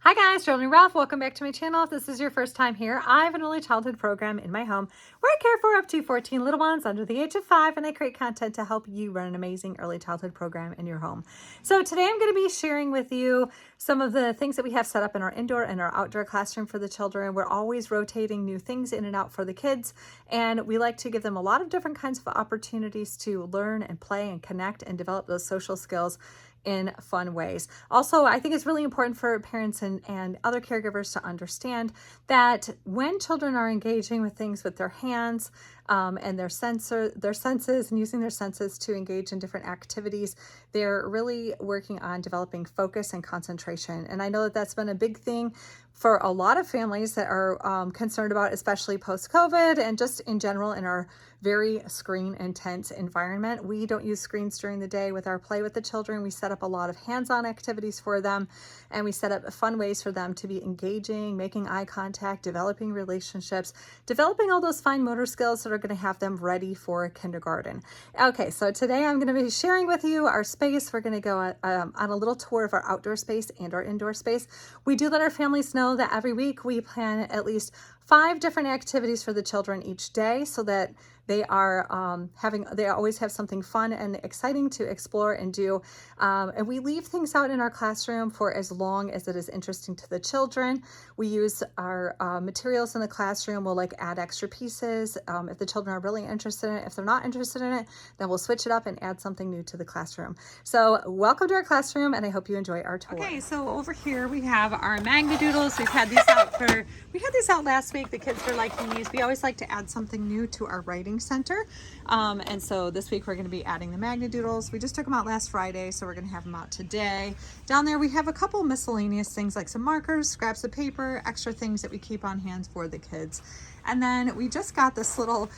Hi guys, Jeremy Ralph. Welcome back to my channel. If this is your first time here, I have an early childhood program in my home where I care for up to 14 little ones under the age of 5, and I create content to help you run an amazing early childhood program in your home. So today I'm going to be sharing with you some of the things that we have set up in our indoor and our outdoor classroom for the children. We're always rotating new things in and out for the kids, and we like to give them a lot of different kinds of opportunities to learn and play and connect and develop those social skills in fun ways. Also, I think it's really important for parents and other caregivers to understand that when children are engaging with things with their hands and their senses and using their senses to engage in different activities, they're really working on developing focus and concentration. And I know that that's been a big thing for a lot of families that are concerned about, especially post-COVID and just in general in our very screen intense environment. We don't use screens during the day with our play with the children. We set up a lot of hands-on activities for them, and we set up fun ways for them to be engaging, making eye contact, developing relationships, developing all those fine motor skills that are going to have them ready for kindergarten. Okay, so today I'm going to be sharing with you our space. We're going to go on a little tour of our outdoor space and our indoor space. We do let our families know that every week we plan at least 5 different activities for the children each day so that they are they always have something fun and exciting to explore and do. And we leave things out in our classroom for as long as it is interesting to the children. We use our materials in the classroom. We'll add extra pieces if the children are really interested in it. If they're not interested in it, then we'll switch it up and add something new to the classroom. So welcome to our classroom, and I hope you enjoy our tour. Okay, so over here we have our Magna Doodles. We had these out last week. The kids were liking these. We always like to add something new to our writing center, and so this week we're going to be adding the Magna Doodles. We just took them out last Friday, so we're going to have them out today. Down there we have a couple miscellaneous things like some markers, scraps of paper, extra things that we keep on hand for the kids. And then we just got this little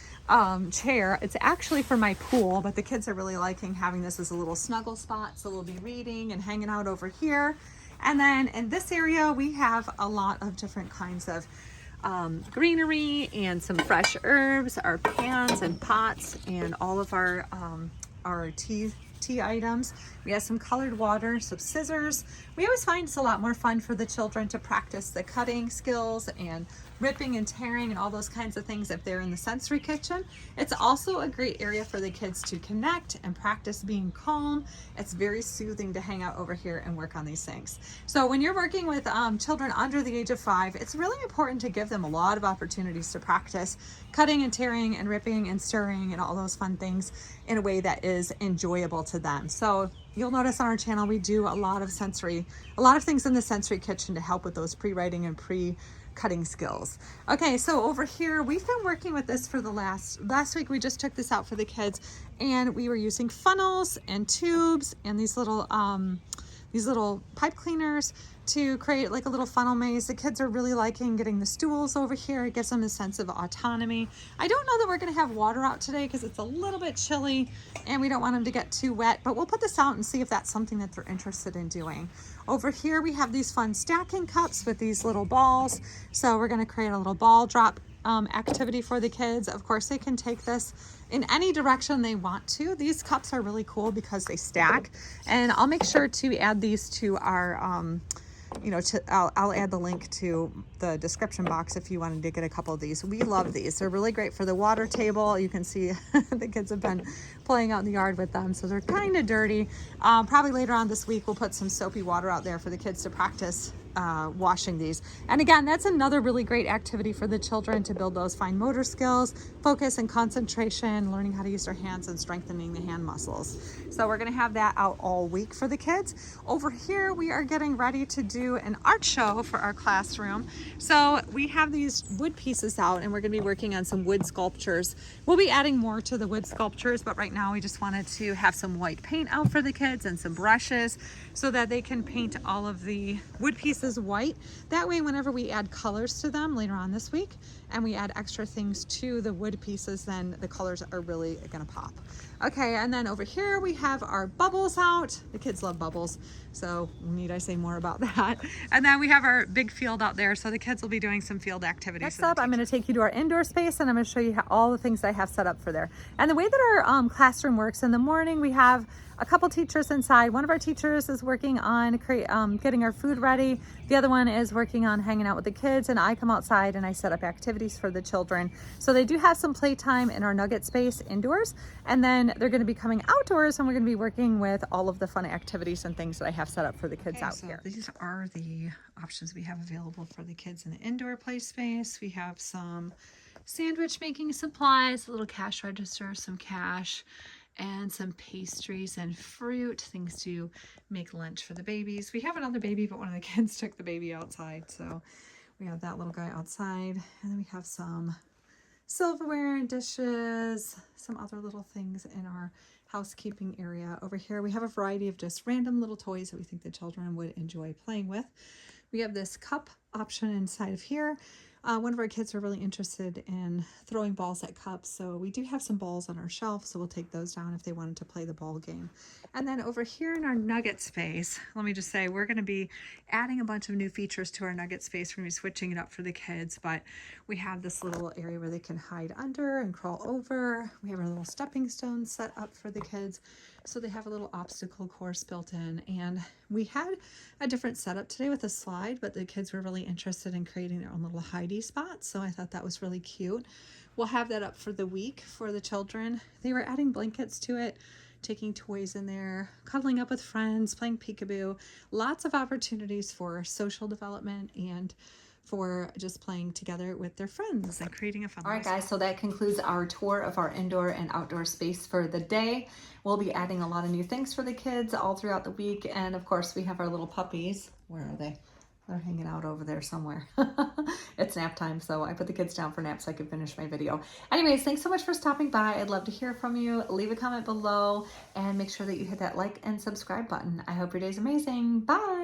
chair. It's actually for my pool, but the kids are really liking having this as a little snuggle spot, so we'll be reading and hanging out over here. And then in this area we have a lot of different kinds of greenery and some fresh herbs, our pans and pots, and all of our tea items. We have some colored water, some scissors. We always find it's a lot more fun for the children to practice the cutting skills and ripping and tearing and all those kinds of things if they're in the sensory kitchen. It's also a great area for the kids to connect and practice being calm. It's very soothing to hang out over here and work on these things. So when you're working with children under the age of 5, it's really important to give them a lot of opportunities to practice cutting and tearing and ripping and stirring and all those fun things in a way that is enjoyable to them. So you'll notice on our channel we do a lot of things in the sensory kitchen to help with those pre-writing and pre-cutting skills. Okay, so over here we've been working with this for the last week. We just took this out for the kids, and we were using funnels and tubes and these little pipe cleaners to create like a little funnel maze. The kids are really liking getting the stools over here. It gives them a sense of autonomy. I don't know that we're going to have water out today because it's a little bit chilly and we don't want them to get too wet, but we'll put this out and see if that's something that they're interested in doing. Over here we have these fun stacking cups with these little balls. So we're going to create a little ball drop activity for the kids. Of course, they can take this in any direction they want to. These cups are really cool because they stack, and I'll make sure to add these to our I'll add the link to the description box if you wanted to get a couple of these. We love these. They're really great for the water table. You can see the kids have been playing out in the yard with them, so they're kind of dirty. Probably later on this week we'll put some soapy water out there for the kids to practice washing these. And again, that's another really great activity for the children to build those fine motor skills, focus and concentration, learning how to use their hands and strengthening the hand muscles. So we're going to have that out all week for the kids. Over here we are getting ready to do an art show for our classroom. So we have these wood pieces out, and we're going to be working on some wood sculptures. We'll be adding more to the wood sculptures, but right now we just wanted to have some white paint out for the kids and some brushes so that they can paint all of the wood pieces white. That way, whenever we add colors to them later on this week and we add extra things to the wood pieces, then the colors are really going to pop. Okay, and then over here we have our bubbles out. The kids love bubbles, so need I say more about that? And then we have our big field out there, so the kids will be doing some field activities. Next up, I'm going to take you to our indoor space, and I'm going to show you all the things I have set up for there. And the way that our classroom works, in the morning we have a couple teachers inside. One of our teachers is working on getting our food ready. The other one is working on hanging out with the kids, and I come outside and I set up activities for the children. So they do have some playtime in our nugget space indoors, and then they're going to be coming outdoors, and we're going to be working with all of the fun activities and things that I have set up for the kids out here. These are the options we have available for the kids in the indoor play space. We have some sandwich making supplies, a little cash register, some cash, and some pastries and fruit, things to make lunch for the babies. We have another baby, but one of the kids took the baby outside, so we have that little guy outside. And then we have some silverware and dishes, some other little things in our housekeeping area. Over here we have a variety of just random little toys that we think the children would enjoy playing with. We have this cup option inside of here. One of our kids are really interested in throwing balls at cups, so we do have some balls on our shelf, so we'll take those down if they wanted to play the ball game. And then over here in our nugget space, let me just say, we're going to be adding a bunch of new features to our nugget space. We're going to be switching it up for the kids, but we have this little area where they can hide under and crawl over. We have our little stepping stones set up for the kids, so they have a little obstacle course built in. And we had a different setup today with a slide, but the kids were really interested in creating their own little hidey spot, so I thought that was really cute. We'll have that up for the week for the children. They were adding blankets to it, taking toys in there, cuddling up with friends, playing peekaboo. Lots of opportunities for social development and for just playing together with their friends and creating a fun. All right, guys, so that concludes our tour of our indoor and outdoor space for the day. We'll be adding a lot of new things for the kids all throughout the week. And of course, we have our little puppies. Where are they? They're hanging out over there somewhere. It's nap time, so I put the kids down for naps so I could finish my video. Anyways, thanks so much for stopping by. I'd love to hear from you. Leave a comment below and make sure that you hit that like and subscribe button. I hope your day's amazing. Bye.